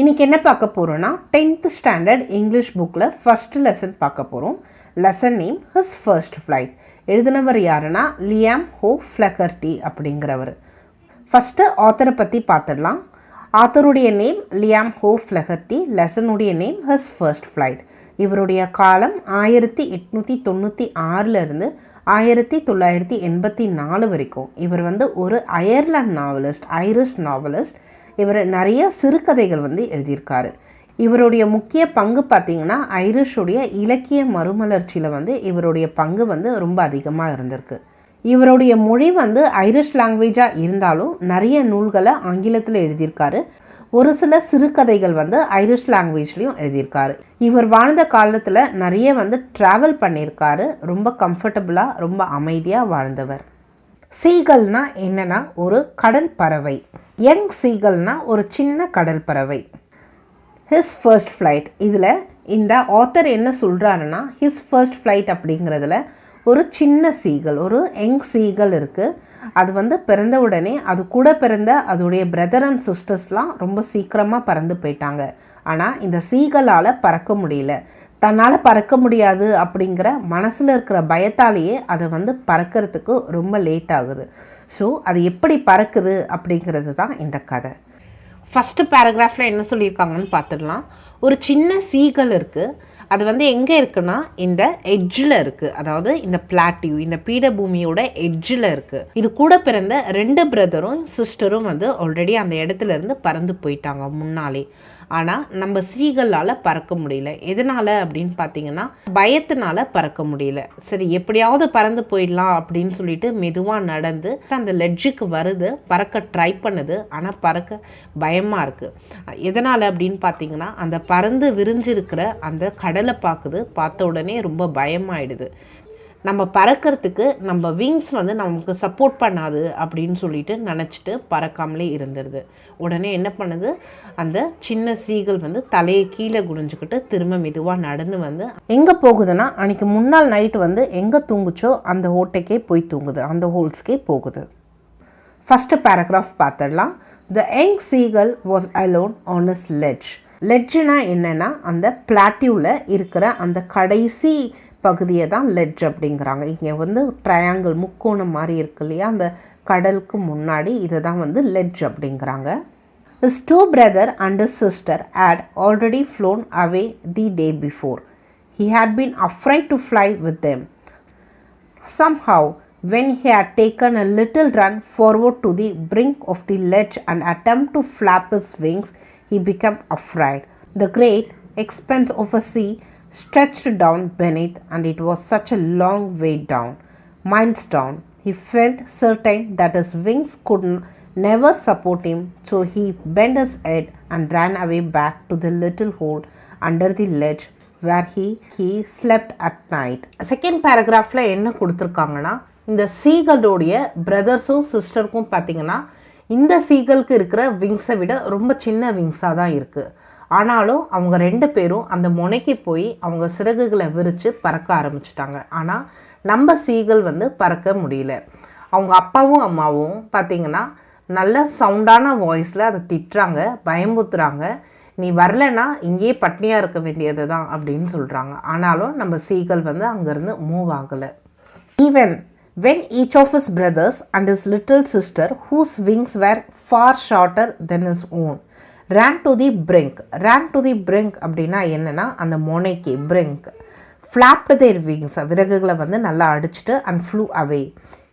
இன்றைக்கி என்ன பார்க்க போகிறோன்னா 10th ஸ்டாண்டர்ட் இங்கிலீஷ் புக்கில் ஃபஸ்ட்டு லெசன் பார்க்க போகிறோம். Lesson name his first flight. எழுதினவர் யாருன்னா லியாம் ஹோ ஃப்ளெகர்ட்டி அப்படிங்கிறவர். ஃபஸ்ட்டு ஆத்தரை பற்றி பார்த்துடலாம். ஆத்தருடைய நேம் லியாம் ஹோ ஃப்ளெகர்ட்டி. லெசனுடைய நேம் ஹிஸ் ஃபர்ஸ்ட் ஃப்ளைட். இவருடைய காலம் 1896 1984 வரைக்கும். இவர் ஒரு அயர்லாந்து நாவலிஸ்ட், ஐரிஷ் நாவலிஸ்ட். இவர் நிறைய சிறுகதைகள் எழுதியிருக்காரு. இவருடைய முக்கிய பங்கு பார்த்திங்கன்னா ஐரிஷுடைய இலக்கிய மறுமலர்ச்சியில் இவருடைய பங்கு ரொம்ப அதிகமாக இருந்திருக்கு. இவருடைய மொழி ஐரிஷ் லாங்குவேஜாக இருந்தாலும் நிறைய நூல்களை ஆங்கிலத்தில் எழுதியிருக்காரு. ஒரு சில சிறுகதைகள் ஐரிஷ் லாங்குவேஜ்லேயும் எழுதியிருக்காரு. இவர் வாழ்ந்த காலத்தில் நிறைய ட்ராவல் பண்ணியிருக்காரு. ரொம்ப கம்ஃபர்டபுளாக ரொம்ப அமைதியாக வாழ்ந்தவர். சீகல்னா என்னன்னா ஒரு கடல் பறவை. யங் சீகல்னா ஒரு சின்ன கடல் பறவை. ஹிஸ் ஃபர்ஸ்ட் ஃப்ளைட், இதில் இந்த ஆத்தர் என்ன சொல்கிறாருன்னா ஹிஸ் ஃபர்ஸ்ட் ஃப்ளைட் அப்படிங்கிறதுல ஒரு சின்ன சீகல், ஒரு யங் சீகல் இருக்குது. அது பிறந்த உடனே அது கூட பிறந்த அதோடைய பிரதர் அண்ட் சிஸ்டர்ஸ்லாம் ரொம்ப சீக்கிரமாக பறந்து போயிட்டாங்க. ஆனால் இந்த சீகலால் பறக்க முடியல. தன்னால் பறக்க முடியாது அப்படிங்கிற மனசில் இருக்கிற பயத்தாலேயே அதை பறக்கிறதுக்கு ரொம்ப லேட் ஆகுது. ஸோ அது எப்படி பறக்குது அப்படிங்கிறது தான் இந்த கதை. ஃபஸ்ட்டு பேராகிராஃபில் என்ன சொல்லியிருக்காங்கன்னு பார்த்துடலாம். ஒரு சின்ன சீகல் இருக்குது. அது எங்கே இருக்குன்னா இந்த எட்ஜில் இருக்குது. அதாவது இந்த பிளாட்டியூ, இந்த பீடபூமியோட எட்ஜில் இருக்குது. இது கூட பிறந்த 2 பிரதரும் சிஸ்டரும் ஆல்ரெடி அந்த இடத்துல இருந்து பறந்து போயிட்டாங்க முன்னாலே. ஆனால் நம்ம சீகலால் பறக்க முடியல. எதனால் அப்படின்னு பார்த்தீங்கன்னா பயத்தினால பறக்க முடியல. சரி, எப்படியாவது பறந்து போயிடலாம் அப்படின்னு சொல்லிட்டு மெதுவாக நடந்து அந்த லெட்ஜுக்கு வருது, பறக்க ட்ரை பண்ணுது. ஆனால் பறக்க பயமாக இருக்குது. எதனால் அப்படின்னு பார்த்தீங்கன்னா அந்த பறந்து விரிஞ்சிருக்கிற அந்த கடலை பார்த்த உடனே ரொம்ப பயமாயிடுது. நம்ம பறக்கிறதுக்கு நம்ம விங்ஸ் நமக்கு சப்போர்ட் பண்ணாது அப்படின்னு சொல்லிட்டு நினச்சிட்டு பறக்காமலே இருந்துருது. உடனே என்ன பண்ணுது, அந்த சின்ன சீகல் தலையை கீழே குனிஞ்சுக்கிட்டு திரும்ப மெதுவாக நடந்து எங்கே போகுதுன்னா அன்றைக்கி முன்னாள் நைட்டு எங்கே தூங்குச்சோ அந்த ஓட்டைக்கே போய் தூங்குது, அந்த ஹோல்ஸ்க்கே போகுது. ஃபஸ்ட்டு பேராகிராஃப் பார்த்துடலாம். The young seagull was alone on his ledge. லெட்ஜுனா என்னென்னா அந்த பிளாட்டியூவில் இருக்கிற அந்த கடைசி பகுதியை தான் லெட்ஜ் அப்படிங்கிறாங்க. இங்கே ட்ரையாங்கிள் முக்கோணம் மாதிரி இருக்கு இல்லையா, அந்த கடலுக்கு முன்னாடி இதை தான் லெட்ஜ் அப்படிங்கிறாங்க. His 2 brothers and his sister had already flown away the day before. He had been afraid to fly with them. Somehow, when he had taken a little run forward to the brink of the ledge and attempt to flap his wings, he became afraid. The great expanse of a sea stretched down beneath, and it was such a long way down, miles down. He felt certain that his wings could never support him, so he bent his head and ran away back to the little hole under the ledge where he slept at night. Second பேராகிராஃபில் என்ன கொடுத்துருக்காங்கன்னா இந்த சீகலோடைய பிரதர்ஸும் சிஸ்டருக்கும் பார்த்தீங்கன்னா இந்த சீகலுக்கு இருக்கிற விங்ஸை விட ரொம்ப சின்ன விங்ஸாக தான் இருக்குது. ஆனாலும் அவங்க 2 பேரும் அந்த முனைக்கு போய் அவங்க சிறகுகளை விரித்து பறக்க ஆரம்பிச்சிட்டாங்க. ஆனால் நம்ம சீகல் பறக்க முடியல. அவங்க அப்பாவும் அம்மாவும் பார்த்திங்கன்னா நல்ல சவுண்டான வாய்ஸில் அதை திட்டுறாங்க, பயமுத்துறாங்க. நீ வரலைன்னா இங்கேயே பட்னியாக இருக்க வேண்டியது தான் அப்படின்னு சொல்கிறாங்க. ஆனாலும் நம்ம சீகல் அங்கேருந்து மூவ் ஆகலை. Even when each of his brothers and his little sister, whose wings were far shorter than his own, ran to the brink. ran to the brink அப்படின்னா என்னென்னா அந்த மொனைக்கு brink. flapped their wings, விறகுகளை நல்லா அடிச்சுட்டு and flew away.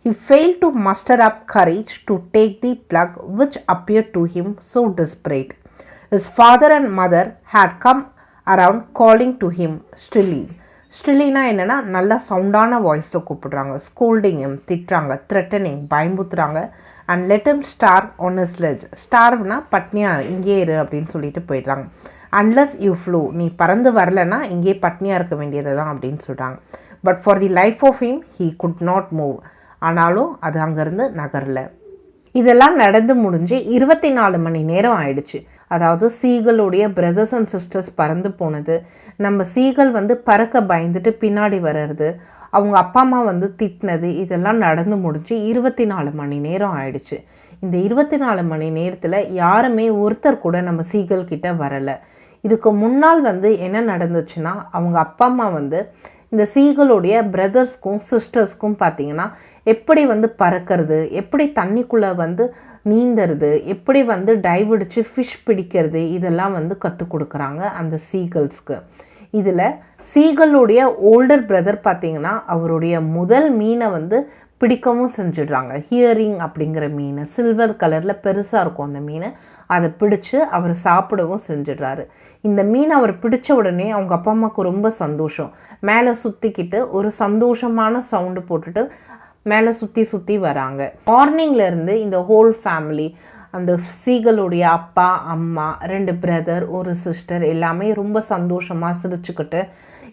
He failed to muster up courage to take the plug which appeared to him so desperate. His father and mother had come around calling to him strilly. ஸ்டில்லினா என்னென்னா நல்லா சவுண்டான வாய்ஸில் கூப்பிடுறாங்க. Scolding, திட்டுறாங்க, threatening, பயம்புத்துறாங்க. And let him starve on his ledge. ஸ்டார்வ்னா பட்னியா இங்கே இரு அப்படின்னு சொல்லிட்டு போயிடுறாங்க. அன்லெஸ் யூ ஃப்ளூ, நீ பறந்து வரலைன்னா இங்கே பட்னியாக இருக்க வேண்டியது தான் அப்படின்னு சொல்கிறாங்க. But for the life of him he could not move. ஆனாலும் அது அங்கேருந்து நகரல. இதெல்லாம் நடந்து முடிஞ்சு 24 மணி நேரம் ஆயிடுச்சு. அதாவது சீகலுடைய பிரதர்ஸ் அண்ட் சிஸ்டர்ஸ் பறந்து போனது, நம்ம சீகல் பறக்க பயந்துட்டு பின்னாடி வர்றது, அவங்க அப்பா அம்மா திட்டினது, இதெல்லாம் நடந்து முடிஞ்சு 24 மணி நேரம் ஆயிடுச்சு. இந்த 24 மணி நேரத்தில் யாருமே ஒருத்தர் கூட நம்ம சீகல் கிட்ட வரலை. இதுக்கு முன்னால் வந்து என்ன நடந்துச்சுன்னா, அவங்க அப்பா அம்மா வந்து இந்த சீகளுடைய பிரதர்ஸ்க்கும் சிஸ்டர்ஸ்க்கும் பார்த்திங்கன்னா எப்படி வந்து பறக்கிறது, எப்படி தண்ணிக்குள்ளே வந்து நீந்துறது, எப்படி வந்து டைவ் அடித்து ஃபிஷ் பிடிக்கிறது, இதெல்லாம் வந்து கற்றுக் கொடுக்குறாங்க அந்த சீகல்ஸ்க்கு. இதில் சீகளுடைய ஓல்டர் பிரதர் பார்த்திங்கன்னா அவருடைய முதல் மீனை வந்து பிடிக்கவும் செஞ்சிடுறாங்க. ஹியரிங் அப்படிங்கிற மீன், சில்வர் கலரில் பெருசாக இருக்கும் அந்த மீன், அதை பிடிச்சி அவர் சாப்பிடவும் செஞ்சிடுறாரு. இந்த மீன் அவர் பிடிச்ச உடனே அவங்க அப்பா அம்மாவுக்கு ரொம்ப சந்தோஷம். மேலே சுற்றிக்கிட்டு ஒரு சந்தோஷமான சவுண்டு போட்டுட்டு மேலே சுற்றி வராங்க. மார்னிங்லேருந்து இந்த ஹோல் ஃபேமிலி, அந்த சீகளுடைய அப்பா அம்மா 2 பிரதர் ஒரு சிஸ்டர் எல்லாமே ரொம்ப சந்தோஷமாக சிரிச்சுக்கிட்டு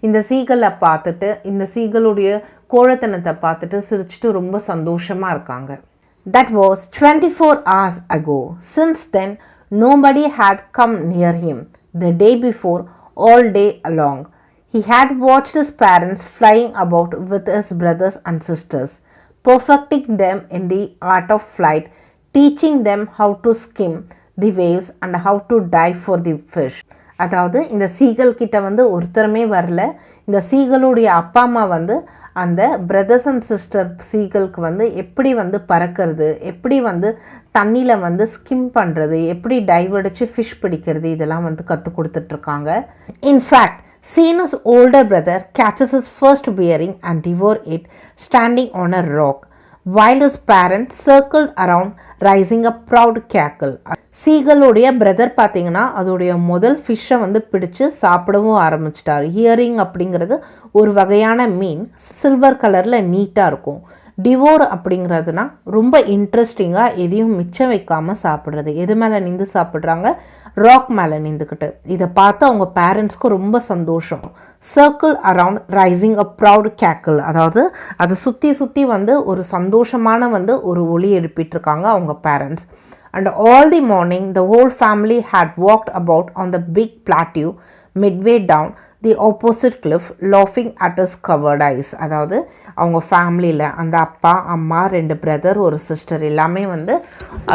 இந்த சீகலை பார்த்துட்டு, இந்த சீகளுடைய கோழத்தனத்தை பார்த்துட்டு சிரிச்சுட்டு ரொம்ப சந்தோஷமாக இருக்காங்க. That was 24 hours ago. Since then, nobody had come near him the day before, all day long. He had watched his parents flying about with his brothers and sisters, perfecting them in the art of flight, teaching them how to skim the waves and how to dive for the fish. அதாவது இந்த seagull கிட்ட வந்து ஒருத்தருமே வரல. இந்த சீகளுடைய அப்பா அம்மா வந்து அந்த பிரதர்ஸ் அண்ட் சிஸ்டர் சீகளுக்கு வந்து எப்படி வந்து பறக்கிறது, எப்படி வந்து தண்ணியில் வந்து ஸ்கிம் பண்ணுறது, எப்படி டைவ் அடித்து ஃபிஷ் பிடிக்கிறது, இதெல்லாம் வந்து கற்றுக் கொடுத்துட்ருக்காங்க. In fact Seenu's older brother catches his first bearing and devour it standing on a rock, while his parents circled around raising a proud cackle. சீகளுடைய பிரதர் பார்த்தீங்கன்னா அதோடைய முதல் ஃபிஷ்ஷை வந்து பிடிச்சு சாப்பிடவும் ஆரம்பிச்சிட்டாரு. ஹியரிங் அப்படிங்கிறது ஒரு வகையான மீன், சில்வர் கலரில் நீட்டாக இருக்கும். டிவோர் அப்படிங்கிறதுனா ரொம்ப இன்ட்ரெஸ்டிங்காக எதையும் மிச்சம் வைக்காமல் சாப்பிட்றது. எது மேலே நின்று சாப்பிட்றாங்க? ராக் மேலே நின்றுக்கிட்டு. இதை பார்த்து அவங்க பேரண்ட்ஸ்க்கு ரொம்ப சந்தோஷம். Circle around rising a proud cackle, அதாவது அதை சுற்றி வந்து ஒரு சந்தோஷமான வந்து ஒரு ஒலி எழுப்பிட்டுருக்காங்க அவங்க parents. And all the morning the whole family had walked about on the big plateau midway down the opposite cliff, laughing at his covered eyes. அதாவது அவங்க ஃபேமிலியில் அந்த அப்பா அம்மா 2 பிரதர் ஒரு சிஸ்டர் எல்லாமே வந்து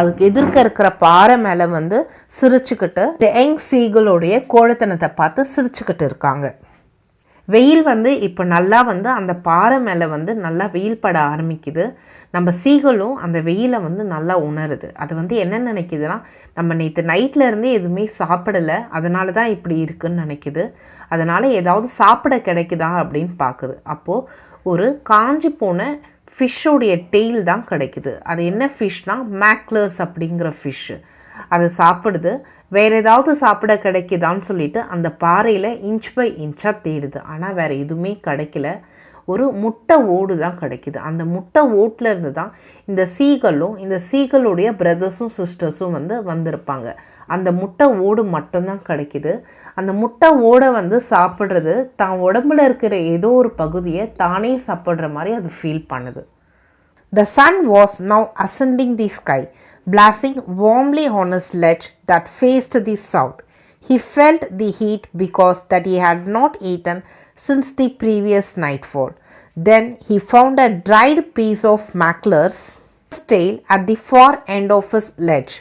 அதுக்கு எதிர்க்க இருக்கிற பாறை மேலே வந்து சிரிச்சுக்கிட்டு இந்த யங் சீகளுடைய கோழத்தனத்தை பார்த்து சிரிச்சுக்கிட்டு இருக்காங்க. வெயில் வந்து இப்போ நல்லா வந்து அந்த பாறை மேலே வந்து நல்லா வெயில் பட ஆரம்பிக்குது. நம்ம சீகளும் அந்த வெயிலை வந்து நல்லா உணருது. அது வந்து என்ன நினைக்குதுன்னா, நம்ம நேற்று நைட்டில் இருந்தே எதுவுமே சாப்பிடலை, அதனால தான் இப்படி இருக்குதுன்னு நினைக்குது. அதனால் ஏதாவது சாப்பிட கிடைக்குதா அப்படின்னு பார்க்குது. அப்போது ஒரு காஞ்சி போன ஃபிஷ்ஷோடைய டெய்ல் தான் கிடைக்குது. அது என்ன ஃபிஷ்னால் மேக்லர்ஸ் அப்படிங்கிற ஃபிஷ்ஷு. அதை சாப்பிடுது. வேறு ஏதாவது சாப்பிட கிடைக்குதான்னு சொல்லிட்டு அந்த பாறையில் இன்ச் பை இன்ச்சாக தேடுது. ஆனால் வேறு எதுவுமே கிடைக்கல. ஒரு முட்டை ஓடு தான் கிடைக்குது. அந்த முட்டை ஓட்டில் இருந்து தான் இந்த சீகளும் இந்த சீகளுடைய பிரதர்ஸும் சிஸ்டர்ஸும் வந்து வந்திருப்பாங்க. அந்த முட்டை ஓடு மட்டும்தான் கிடைக்குது. அந்த முட்டை ஓடை வந்து சாப்பிட்றது தான் உடம்புல இருக்கிற ஏதோ ஒரு பகுதியை தானே சாப்பிட்ற மாதிரி அது ஃபீல் பண்ணுது. The sun was now ascending the sky, blasting warmly on his ledge that faced the south. He felt the heat because that he had not eaten since the previous nightfall. Then he found a dried piece of Mackler's tail at the far end of his ledge.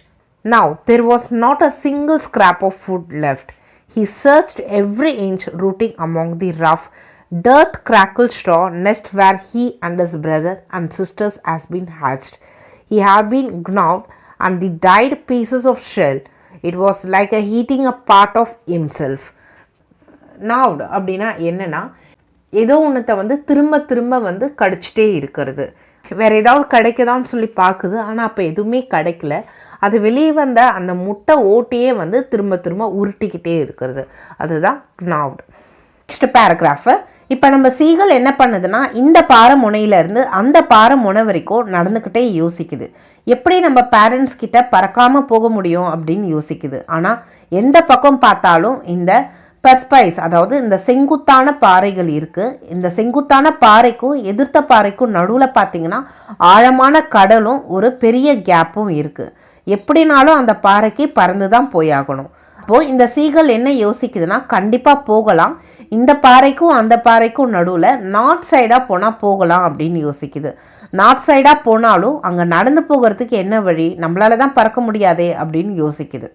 Now there was not a single scrap of food left. He searched every inch, rooting among the rough, dirt-crackled straw nest where he and his brother and sisters has been hatched. He had been gnawed and the dried pieces of shell. It was like a eating a part of himself. gnawed அப்படின்னா என்னன்னா, ஏதோ ஒன்றத்தை வந்து திரும்ப வந்து கடிச்சிட்டே இருக்கிறது. வேறு ஏதாவது கிடைக்குதான்னு சொல்லி பார்க்குது. ஆனால் அப்போ எதுவுமே கிடைக்கல. அது வெளியே வந்த அந்த முட்டை ஓட்டையே வந்து திரும்ப உருட்டிக்கிட்டே இருக்கிறது. அதுதான் gnawed. Next paragraph. இப்போ நம்ம சீகல் என்ன பண்ணுதுன்னா, இந்த பாறை முனையிலேருந்து அந்த பாறை முனை வரைக்கும் நடந்துக்கிட்டே யோசிக்குது. எப்படி நம்ம பேரண்ட்ஸ் கிட்ட பறக்காமல் போக முடியும் அப்படின்னு யோசிக்குது. ஆனால் எந்த பக்கம் பார்த்தாலும் இந்த பெர்ஸ்பைஸ், அதாவது இந்த செங்குத்தான பாறைகள் இருக்குது. இந்த செங்குத்தான பாறைக்கும் எதிர்த்த பாறைக்கும் நடுவில் பார்த்தீங்கன்னா ஆழமான கடலும் ஒரு பெரிய கேப்பும் இருக்குது. எப்படினாலும் அந்த பாறைக்கு பறந்து தான் போயாகணும். அப்போது இந்த சீகல் என்ன யோசிக்குதுன்னா, கண்டிப்பாக போகலாம், இந்த பாறைக்கும் அந்த பாறைக்கும் நடுவில் நார்த் சைடாக போனால் போகலாம் அப்படின்னு யோசிக்குது. நார்த் சைடாக போனாலும் அங்கே நடந்து போகிறதுக்கு என்ன வழி, நம்மளால தான் பறக்க முடியாதே அப்படின்னு யோசிக்குது.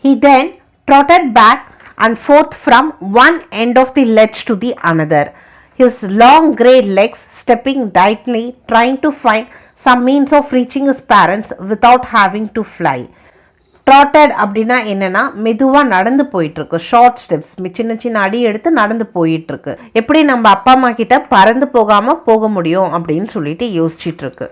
He then trotted back and forth from one end of the ledge to the another, his long grey legs stepping lightly, trying to find some means of reaching his parents without having to fly. Trotted அப்படின்னா என்னன்னா மெதுவாக நடந்து போயிட்டுருக்கு, short steps, சின்ன சின்ன அடி எடுத்து நடந்து போயிட்டுருக்கு. எப்படி நம்ம அப்பா அம்மா கிட்ட பறந்து போகாமல் போக முடியும் அப்படின்னு சொல்லிட்டு யோசிச்சுட்டு இருக்கு.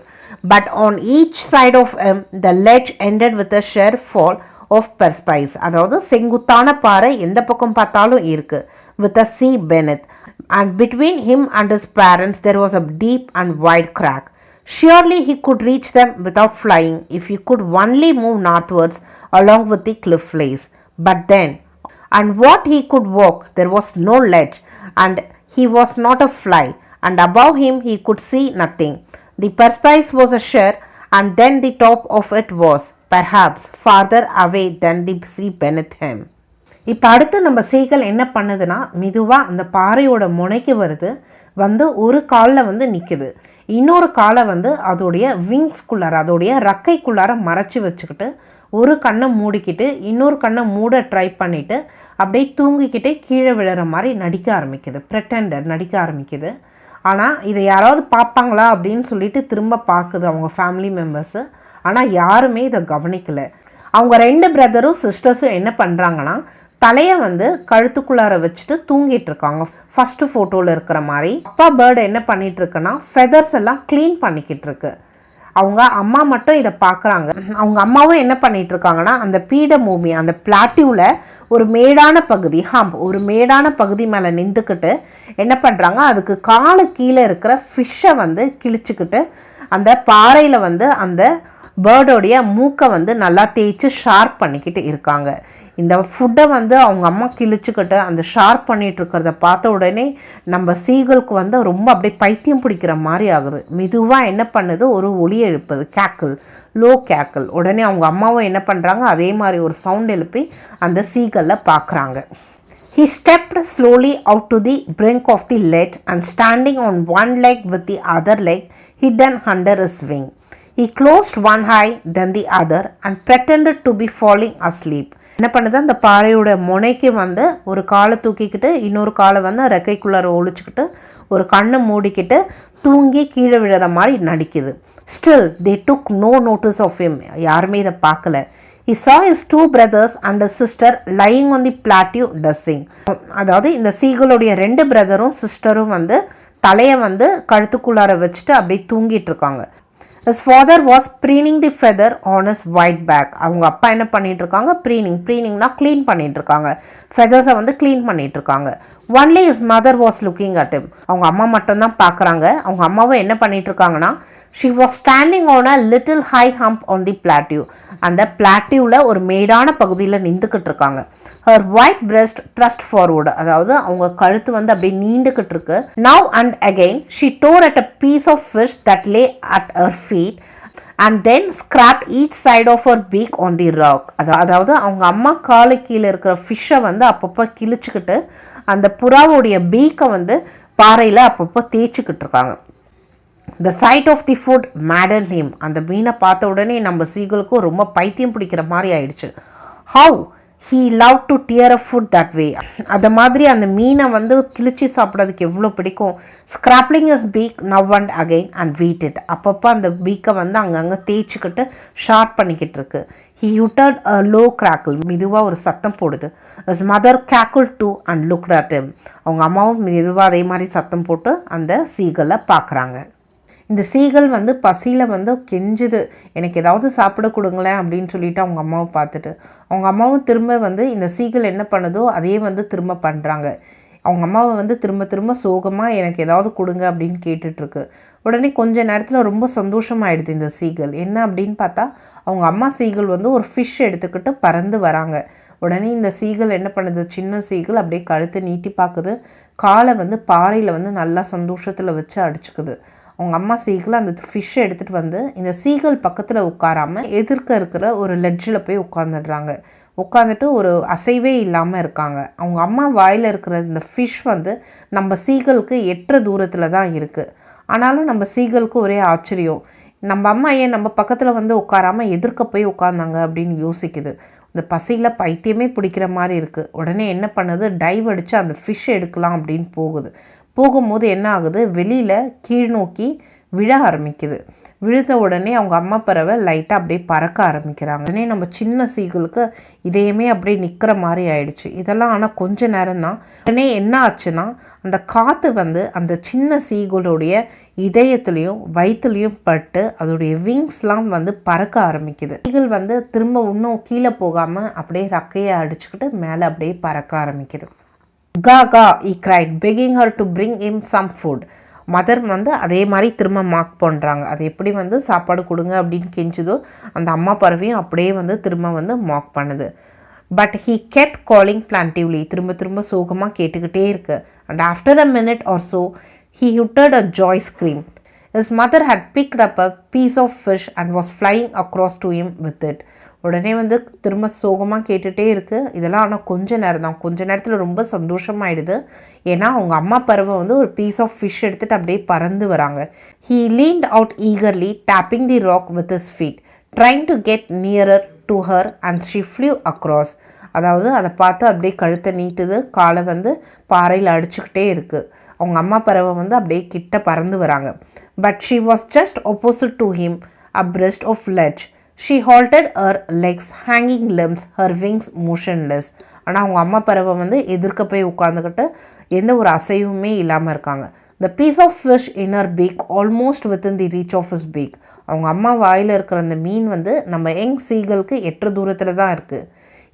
But on each side of him the ledge ended with a sheer fall of precipice, அதாவது செங்குத்தான பாறை எந்த பக்கம் பார்த்தாலும் இருக்கு, with a sea beneath, and between him and his parents there was a deep and wide crack. Surely he could reach them without flying if he could only move northwards along with the cliff face. But then, and what he could walk, there was no ledge, and he was not a fly, and above him he could see nothing. The precipice was a sheer, and then the top of it was, perhaps, farther away than the sea beneath him. இப்போ அடுத்து நம்ம seagull என்ன பண்ணுதுன்னா மெதுவாக அந்த பாறையோட முனைக்கு வருது, வந்து ஒரு காலில் வந்து நிற்குது, இன்னொரு காலை வந்து அதோடைய விங்ஸ்குள்ளார அதோடைய ரக்கைக்குள்ளார மறைச்சி வச்சுக்கிட்டு ஒரு கண்ணை மூடிக்கிட்டு இன்னொரு கண்ணை மூட ட்ரை பண்ணிவிட்டு அப்படியே தூங்கிக்கிட்டே கீழே விழுற மாதிரி நடிக்க ஆரம்பிக்குது, ப்ரெட்டண்டர் நடிக்க ஆரம்பிக்குது. ஆனால் இதை யாராவது பார்ப்பாங்களா அப்படின்னு சொல்லிட்டு திரும்ப பார்க்குது அவங்க ஃபேமிலி மெம்பர்ஸு. ஆனால் யாருமே இதை கவனிக்கலை. அவங்க 2 பிரதரும் சிஸ்டர்ஸும் என்ன பண்ணுறாங்கன்னா தலையை வந்து கழுத்துக்குள்ளார வச்சுட்டு தூங்கிட்டு இருக்காங்க, ஃபஸ்ட்டு ஃபோட்டோவில் இருக்கிற மாதிரி. அப்பா பேர்டு என்ன பண்ணிட்டு இருக்குன்னா ஃபெதர்ஸ் எல்லாம் க்ளீன் பண்ணிக்கிட்டு இருக்கு. அவங்க அம்மா மட்டும் இதை பார்க்குறாங்க. அவங்க அம்மாவும் என்ன பண்ணிட்டு இருக்காங்கன்னா அந்த பீடபூமி அந்த பிளாட்டியூவில் ஒரு மேடான பகுதி ஒரு மேடான பகுதி மேலே நின்றுக்கிட்டு என்ன பண்ணுறாங்க, அதுக்கு காலு கீழே இருக்கிற ஃபிஷ்ஷை வந்து கிழிச்சுக்கிட்டு அந்த பாறையில் வந்து அந்த பேர்டோடைய மூக்கை வந்து நல்லா தேய்ச்சி ஷார்ப் பண்ணிக்கிட்டு இருக்காங்க. இந்த ஃபுட்டை வந்து அவங்க அம்மா கிழிச்சுக்கிட்டு அந்த ஷார்ப் பண்ணிகிட்டு இருக்கிறத பார்த்த உடனே நம்ம சீகலுக்கு வந்து ரொம்ப அப்படியே பைத்தியம் பிடிக்கிற மாதிரி ஆகுது. மெதுவாக என்ன பண்ணுது, ஒரு ஒலி எழுப்புது, கேக்கிள், லோ கேக்கிள். உடனே அவங்க அம்மாவும் என்ன பண்ணுறாங்க, அதே மாதிரி ஒரு சவுண்ட் எழுப்பி அந்த சீகலில் பார்க்குறாங்க. He stepped slowly out to the brink of the ledge and standing on one leg with the other leg hidden under his wing, he closed one eye then the other and pretended to be falling asleep. என்ன பண்ணுது, அந்த பாறையோட முனைக்கு வந்து ஒரு காலை தூக்கிக்கிட்டு இன்னொரு காலை வந்து ரெக்கைக்குள்ளார ஒழிச்சுக்கிட்டு ஒரு கண்ணை மூடிக்கிட்டு தூங்கி கீழே விழுற மாதிரி நடிக்குது. Still they took no notice of him. யாருமே இதை பார்க்கல. He saw his 2 brothers and his sister lying on the plateau dozing. அதாவது இந்த சீகலுடைய 2 பிரதரும் சிஸ்டரும் வந்து தலையை வந்து கழுத்துக்குள்ளார வச்சுட்டு அப்படியே தூங்கிட்டு இருக்காங்க. His father was preening the feather on his white back. அவங்க அப்பா என்ன பண்ணிட்டு இருக்காங்க, ப்ரீனிங்னா க்ளீன் பண்ணிட்டு இருக்காங்க, ஃபெதர்ஸை வந்து க்ளீன் பண்ணிட்டு இருக்காங்க. Only his mother was looking at him. அவங்க அம்மா மட்டும்தான் பார்க்குறாங்க. அவங்க அம்மாவும் என்ன பண்ணிட்டு இருக்காங்கன்னா she was standing on a little high hump on the plateau. அந்த பிளாட்டியூவில் ஒரு மேடான பகுதியில் நின்றுக்கிட்டு இருக்காங்க. her white breast thrust forward, அதாவது அவங்க கழுத்து வந்து அப்படியே நீண்டுக்கிட்டு இருக்கு. now and again she tore at a piece of fish that lay at her feet and then scraped each side of her beak on the rock. அதாவது அவங்க அம்மா காலு கீழே இருக்கிற ஃபிஷ்ஷை வந்து அப்பப்போ கிழிச்சுக்கிட்டு அந்த புறாவுடைய பீக்கை வந்து பாறையில் அப்பப்போ தேய்ச்சிக்கிட்டு இருக்காங்க. The sight of the food maddened him. அந்த மீனை பார்த்த உடனே நம்ம சீகலுக்கும் ரொம்ப பைத்தியம் பிடிக்கிற மாதிரி ஆயிடுச்சு. How he loved to tear a food that way. அந்த மாதிரி அந்த மீனை வந்து கிழிச்சி சாப்பிட்றதுக்கு எவ்வளோ பிடிக்கும். Scraping his beak now and again and beat it. அப்பப்போ அந்த பீக்கை வந்து அங்கங்கே தேய்ச்சிக்கிட்டு ஷார்ப் பண்ணிக்கிட்டு இருக்கு. He uttered a low crackle. மெதுவாக ஒரு சத்தம் போடுது. His mother cackled too and looked at him. அவங்க அம்மாவும் மெதுவாக அதே மாதிரி சத்தம் போட்டு அந்த சீகலை பார்க்குறாங்க. இந்த சீகல் வந்து பசியில் வந்து கெஞ்சுது, எனக்கு ஏதாவது சாப்பிட கொடுங்களேன் அப்படின்னு சொல்லிட்டு அவங்க அம்மாவை பார்த்துட்டு அவங்க அம்மாவும் திரும்ப வந்து இந்த சீகல் என்ன பண்ணுதோ அதே வந்து திரும்ப பண்ணுறாங்க. அவங்க அம்மாவை வந்து திரும்ப திரும்ப சோகமாக எனக்கு ஏதாவது கொடுங்க அப்படின்னு கேட்டுட்ருக்கு. உடனே கொஞ்ச நேரத்தில் ரொம்ப சந்தோஷமாயிடுது இந்த சீகல். என்ன அப்படின்னு பார்த்தா அவங்க அம்மா சீகல் வந்து ஒரு ஃபிஷ் எடுத்துக்கிட்டு பறந்து வராங்க. உடனே இந்த சீகல் என்ன பண்ணுது, சின்ன சீகல் அப்படியே கழுத்தை நீட்டி பார்க்குது, காலை வந்து பாறையில் வந்து நல்லா சந்தோஷத்தில் வச்சு அடிச்சுக்குது. அவங்க அம்மா சீகல் அந்த ஃபிஷ்ஷை எடுத்துகிட்டு வந்து இந்த சீகல் பக்கத்தில் உட்காராமல் எதிர்க்க இருக்கிற ஒரு லெட்ஜில் போய் உட்காந்துடுறாங்க. உட்காந்துட்டு ஒரு அசைவே இல்லாமல் இருக்காங்க. அவங்க அம்மா வாயில் இருக்கிற இந்த ஃபிஷ் வந்து நம்ம சீகலுக்கு எட்டுற தூரத்தில் தான் இருக்குது. ஆனாலும் நம்ம சீகலுக்கு ஒரே ஆச்சரியம், நம்ம அம்மா ஏன் நம்ம பக்கத்தில் வந்து உட்காராமல் எதிர்க்க போய் உட்கார்ந்தாங்க அப்படின்னு யோசிக்குது. இந்த பசியில் பைத்தியமே பிடிக்கிற மாதிரி இருக்குது. உடனே என்ன பண்ணுது, டைவ் அடித்து அந்த ஃபிஷ் எடுக்கலாம் அப்படின்னு போகும்போது என்ன ஆகுது, வெளியில் கீழ் நோக்கி விழ ஆரம்பிக்குது. விழுந்த உடனே அவங்க அம்மா பறவை லைட்டாக அப்படியே பறக்க ஆரம்பிக்கிறாங்க. உடனே நம்ம சின்ன சீகளுக்கு இதையுமே அப்படியே நிற்கிற மாதிரி ஆயிடுச்சு. இதெல்லாம் ஆனால் கொஞ்ச நேரம் தான். உடனே என்ன ஆச்சுன்னா, அந்த காற்று வந்து அந்த சின்ன சீகளுடைய இதயத்துலேயும் வயிற்றுலையும் பட்டு அதோடைய விங்ஸ்லாம் வந்து பறக்க ஆரம்பிக்குது. சீகள் வந்து திரும்ப இன்னும் கீழே போகாமல் அப்படியே ரக்கையை அடிச்சுக்கிட்டு மேலே அப்படியே பறக்க ஆரம்பிக்குது. கா கா he cried, begging her to bring him some food. Mother வந்து அதே மாதிரி திரும்ப மார்க் பண்ணுறாங்க. அது எப்படி வந்து சாப்பாடு கொடுங்க அப்படின்னு கெஞ்சுதோ அந்த அம்மா பறவையும் அப்படியே வந்து திரும்ப வந்து மார்க் பண்ணுது. But he kept calling plaintively. திரும்ப சோகமாக கேட்டுக்கிட்டே இருக்கு. And after a minute or so he uttered a joy scream. His mother had picked up a piece of fish and was flying across to him with it. உடனே வந்து திரும்ப சோகமாக கேட்டுகிட்டே இருக்குது. இதெல்லாம் ஆனால் கொஞ்ச நேரம் தான். கொஞ்ச நேரத்தில் ரொம்ப சந்தோஷமாயிடுது. ஏன்னா அவங்க அம்மா பறவை வந்து ஒரு பீஸ் ஆஃப் ஃபிஷ் எடுத்துகிட்டு அப்படியே பறந்து வராங்க. He leaned out eagerly, tapping the rock with his feet, trying to get nearer to her, and she flew across. அதாவது அதை பார்த்து அப்படியே கழுத்தை நீட்டுது, காலை வந்து பாறையில் அடிச்சுக்கிட்டே இருக்குது. அவங்க அம்மா பறவை வந்து அப்படியே கிட்ட பறந்து வராங்க. But she was just opposite to him, abreast of ledge. She halted, her legs hanging limbs, her wings motionless. ஆனால் அவங்க அம்மா பறவை வந்து எதிர்க்க போய் உட்காந்துக்கிட்டு எந்த ஒரு அசைவுமே இல்லாமல் இருக்காங்க. The piece of fish in her beak almost within the reach of his beak. அவங்க அம்மா வாயில் இருக்கிற அந்த மீன் வந்து நம்ம யங் சீகளுக்கு எட்டு தூரத்தில் தான் இருக்குது.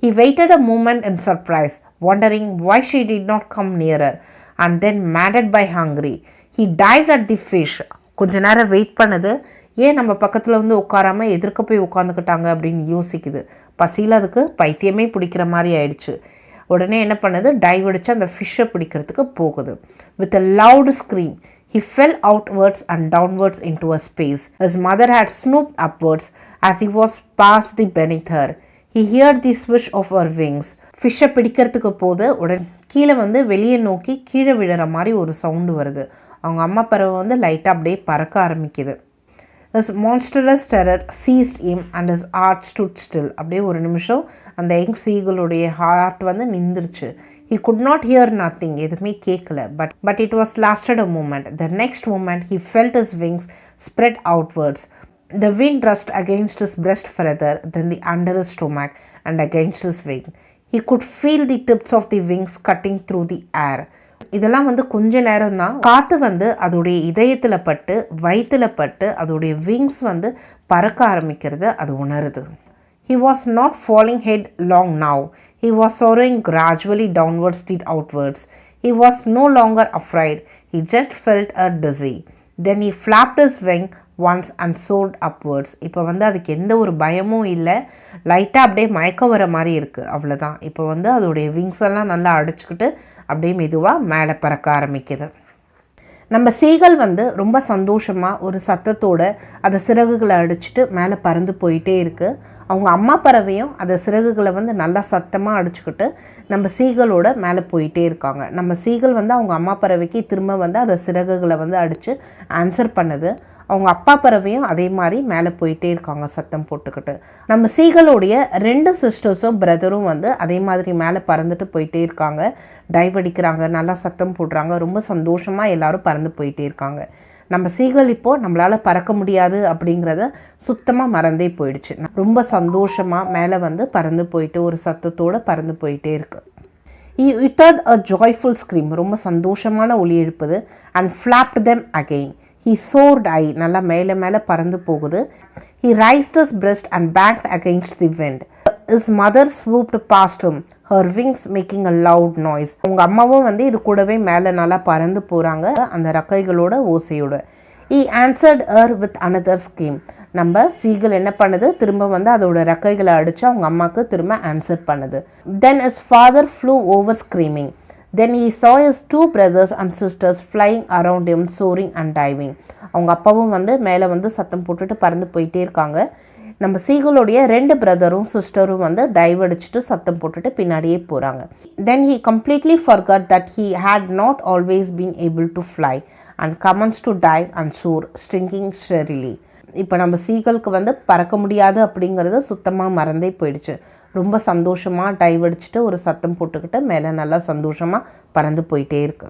He waited a moment in surprise, wondering why she did not come nearer, and then maddened by hunger, he dived at the fish. கொஞ்ச நேரம் வெயிட் பண்ணுது. ஏன் நம்ம பக்கத்தில் வந்து உட்காராமல் எதிர்க்க போய் உட்காந்துக்கிட்டாங்க அப்படின்னு யோசிக்குது. பசியில் அதுக்கு பைத்தியமே பிடிக்கிற மாதிரி ஆயிடுச்சு. உடனே என்ன பண்ணுது, டைவ் அடித்து அந்த ஃபிஷ்ஷை பிடிக்கிறதுக்கு போகுது. With a loud scream he fell outwards and downwards into a space. His mother had snooped upwards as he was past the beneath her. He heard the swish of her wings. ஃபிஷ்ஷை பிடிக்கிறதுக்கு போது உடனே கீழே வந்து வெளியே நோக்கி கீழே விழுற மாதிரி ஒரு சவுண்டு வருது. அவங்க அம்மா பறவை வந்து லைட்டாக அப்படியே பறக்க ஆரம்பிக்குது. His monstrous terror seized him and his heart stood still. அப்படியே ஒரு நிமிஷம் அந்த யங் சீகளுடைய ஹார்ட் வந்து நின்றுச்சு. He could not hear nothing. எதுவுமே கேட்கல. But it was lasted a moment. The next moment he felt his wings spread outwards. The wind rushed against his breast further than the under his stomach and against his wing. He could feel the tips of the wings cutting through the air. இதெல்லாம் வந்து கொஞ்ச நேரம் தான். காற்று வந்து அதோடைய இதயத்தில் பட்டு வயிற்றில் பட்டு அதோடைய விங்ஸ் வந்து பறக்க ஆரம்பிக்கிறது அது உணருது. He was not falling headlong now. He was soaring gradually downwards and outwards. He was no longer afraid. He just felt dizzy. Then he flapped his wing once and soared upwards. இப்போ வந்து அதுக்கு எந்த ஒரு பயமும் இல்லை. லைட்டாக அப்படியே மயக்க வர மாதிரி இருக்குது, அவ்வளோதான். இப்போ வந்து அதோடைய விங்ஸ் எல்லாம் நல்லா அடிச்சுக்கிட்டு அப்படியே மெதுவாக மேலே பறக்க ஆரம்பிக்குது. நம்ம சீகல் வந்து ரொம்ப சந்தோஷமாக ஒரு சத்தத்தோடு அதை சிறகுகளை அடிச்சுட்டு மேலே பறந்து போயிட்டே இருக்குது. அவங்க அம்மா பறவையும் அதை சிறகுகளை வந்து நல்லா சத்தமாக அடிச்சுக்கிட்டு நம்ம சீகளோட மேலே போயிட்டே இருக்காங்க. நம்ம சீகல் வந்து அவங்க அம்மா பறவைக்கு திரும்ப வந்து அதை சிறகுகளை வந்து அடித்து ஆன்சர் பண்ணுது. அவங்க அப்பா பறவையும் அதே மாதிரி மேலே போயிட்டே இருக்காங்க சத்தம் போட்டுக்கிட்டு. நம்ம சீகளுடைய 2 சிஸ்டர்ஸும் பிரதரும் வந்து அதே மாதிரி மேலே பறந்துட்டு போயிட்டே இருக்காங்க. டைவ் அடிக்கிறாங்க, நல்லா சத்தம் போடுறாங்க. ரொம்ப சந்தோஷமாக எல்லோரும் பறந்து போயிட்டே இருக்காங்க. நம்ம சீகள் இப்போது நம்மளால் பறக்க முடியாது அப்படிங்கிறத சுத்தமாக மறந்தே போயிடுச்சு. ரொம்ப சந்தோஷமாக மேலே வந்து பறந்து போயிட்டு ஒரு சத்தத்தோடு பறந்து போயிட்டே இருக்கு. He uttered a joyful scream. ரொம்ப சந்தோஷமான ஒலி எழுப்புது. And flapped them again. He soared high. நல்லா மேலே பறந்து போகுது. He raised his breast and backed against the wind. His mother swooped past him, her wings making a loud noise. அவங்க அம்மாவும் வந்து இது கூடவே மேலே நல்லா பறந்து போகிறாங்க அந்த ரக்கைகளோட ஓசையோட. He answered her with another scream. நம்ம சீகல் என்ன பண்ணுது, திரும்ப வந்து அதோட ரெக்கைகளை அடித்து அவங்க அம்மாவுக்கு திரும்ப ஆன்சர் பண்ணுது. Then his father flew over screaming. Then he saw his 2 brothers and sisters flying around him, soaring and diving. அவங்க அப்பாவும் வந்து மேலே வந்து சத்தம் போட்டுட்டு பறந்து போயிட்டே இருக்காங்க. நம்ம சீகளுடைய 2 பிரதரும் சிஸ்டரும் வந்து டைவ் அடிச்சுட்டு சத்தம் போட்டுட்டு பின்னாடியே போகிறாங்க. Then he completely forgot that he had not always been able to fly and commenced to dive and soar, stinging shrilly. இப்போ நம்ம சீகலுக்கு வந்து பறக்க முடியாது அப்படிங்கிறது சுத்தமாக மறந்தே போயிடுச்சு. ரொம்ப சந்தோஷமாக டைவ் அடிச்சுட்டு ஒரு சத்தம் போட்டுக்கிட்டு மேலே நல்லா சந்தோஷமாக பறந்து போயிட்டே இருக்கு.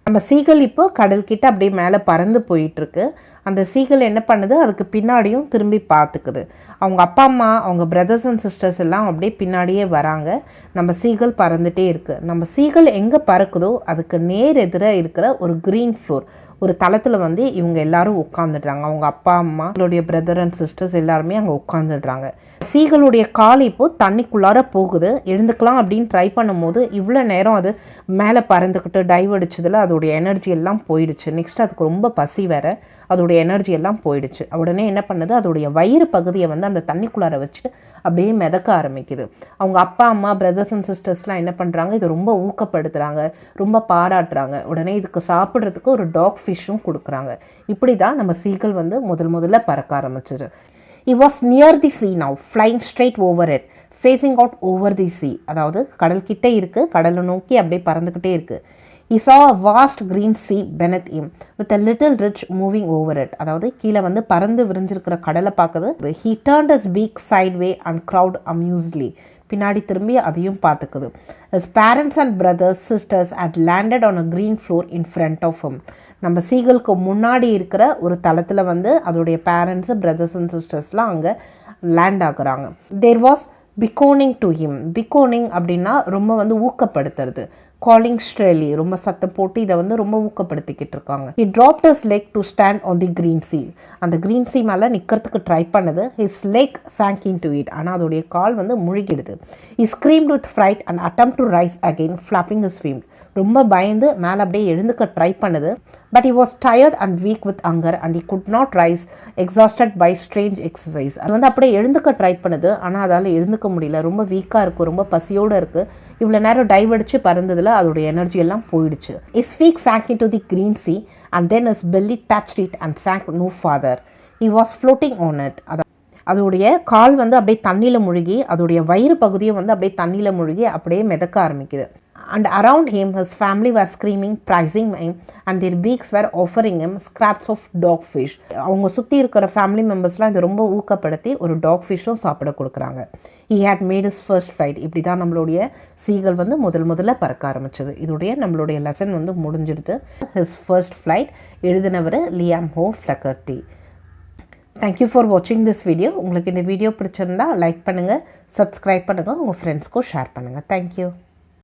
நம்ம சீகல் இப்போ கடல்கிட்ட அப்படியே மேலே பறந்து போயிட்டுருக்கு. அந்த சீகல் என்ன பண்ணுது, அதுக்கு பின்னாடியும் திரும்பி பார்த்துக்குது. அவங்க அப்பா அம்மா, அவங்க பிரதர்ஸ் அண்ட் சிஸ்டர்ஸ் எல்லாம் அப்படியே பின்னாடியே வராங்க. நம்ம சீகல் பறந்துகிட்டே இருக்குது. நம்ம சீகல் எங்கே பறக்குதோ அதுக்கு நேர் எதிராக இருக்கிற ஒரு க்ரீன் ஃப்ளோர், ஒரு தளத்தில் வந்து இவங்க எல்லாரும் உட்காந்துடுறாங்க. அவங்க அப்பா அம்மா, அவங்களுடைய பிரதர் அண்ட் சிஸ்டர்ஸ் எல்லாருமே அங்கே உட்காந்துடுறாங்க. சீகளுடைய கால் இப்போது தண்ணிக்குள்ளார போகுது. எழுந்துக்கலாம் அப்படின்னு ட்ரை பண்ணும்போது இவ்வளோ நேரம் அது மேலே பறந்துக்கிட்டு டைவ் அடிச்சதில் அதோடைய எனர்ஜி எல்லாம் போயிடுச்சு. நெக்ஸ்ட் அதுக்கு ரொம்ப பசி வேறு, அதோடைய எனர்ஜி எல்லாம் போயிடுச்சு. உடனே என்ன பண்ணுது, அதோடைய வயிறு பகுதியை வந்து அந்த தண்ணிக்குள்ளார வச்சு அப்படியே மிதக்க ஆரம்பிக்குது. அவங்க அப்பா அம்மா, பிரதர்ஸ் அண்ட் சிஸ்டர்ஸ்லாம் என்ன பண்ணுறாங்க, இது ரொம்ப ஊக்கப்படுத்துகிறாங்க, ரொம்ப பாராட்டுறாங்க. உடனே இதுக்கு சாப்பிட்றதுக்கு ஒரு டாக் ஃபிஷ்ஷும் கொடுக்குறாங்க. இப்படி தான் நம்ம சீகல் வந்து முதல்ல பறக்க ஆரம்பிச்சிது. He was near the sea now, flying straight over it, facing out over the sea. அதாவது கடல் கிட்டே இருக்குது, கடலை நோக்கி அப்படியே பறந்துக்கிட்டே இருக்குது. He saw a vast green sea beneath him with a little ridge moving over it. அதாவது கீழே வந்து பறந்து விரிஞ்சிருக்கிற கடலை பார்க்குது. He turned his beak sideway and crowed amusedly. பின்னாடி திரும்பி அதையும் பார்த்துக்குது. His parents and brothers, sisters had landed on a green floor in front of him. நம்ம சீகலுக்கு முன்னாடி இருக்கிற ஒரு தளத்தில் வந்து அதோடைய பேரண்ட்ஸு, பிரதர்ஸ் அண்ட் சிஸ்டர்ஸ்லாம் அங்கே லேண்ட் ஆகுறாங்க. There was beckoning to him. Beckoning அப்படின்னா ரொம்ப வந்து ஊக்கப்படுத்துறது. காலிங் ஸ்ட்ரெலி, ரொம்ப சத்தம் போட்டு இதை வந்து ரொம்ப ஊக்கப்படுத்திக்கிட்டு இருக்காங்க. He dropped his leg to stand on the green sea. அந்த க்ரீன் சீ மேலே நிற்கிறதுக்கு ட்ரை பண்ணுது. His leg sank into it. ஆனால் அதோடைய கால் வந்து முழுகிடுது. He screamed with fright and attempt to rise again, flapping his wings. ரொம்ப பயந்து மேலே அப்படியே எழுந்துக்க ட்ரை பண்ணுது. But he was tired and weak with hunger and he could not rise, exhausted by strange exercise. அது வந்து அப்படியே எழுந்துக்க ட்ரை பண்ணுது, ஆனால் அதால் எழுந்துக்க முடியல. ரொம்ப வீக்காக இருக்குது, ரொம்ப பசியோடு இருக்குது. இவ்வளோ நேரம் டைவ் அடித்து பறந்ததில் அதோடைய எனர்ஜி எல்லாம் போயிடுச்சு. His feet sank into the green sea and then his belly touched it and sank no farther. He was floating on it. அதோடைய கால் வந்து அப்படியே தண்ணியில் முழுகி, அதோடைய வயிறு பகுதியை வந்து அப்படியே தண்ணியில் முழுகி அப்படியே மிதக்க ஆரம்பிக்குது. And around him his family were screaming, praising him, and their beaks were offering him scraps of dog fish. அவங்க சுற்றி இருக்கிற ஃபேமிலி மெம்பர்ஸ்லாம் இது ரொம்ப ஊக்கப்படுத்தி ஒரு டாக் ஃபிஷ்ஷும் சாப்பிட கொடுக்குறாங்க. He had made his first flight. இப்படி தான் நம்மளுடைய சீகல் வந்து முதல்ல பறக்க ஆரம்பிச்சது. இதோடைய நம்மளுடைய லெசன் வந்து முடிஞ்சிடுது. His first flight எழுதினவர் லியாம் ஹோ ஃப்ளக்கர்ட்டி. தேங்க்யூ ஃபார் வாட்சிங் திஸ் வீடியோ. உங்களுக்கு இந்த வீடியோ பிடிச்சிருந்தா லைக் பண்ணுங்கள், சப்ஸ்கிரைப் பண்ணுங்கள், உங்கள் ஃப்ரெண்ட்ஸ்க்கும் ஷேர் பண்ணுங்கள். தேங்க்யூ.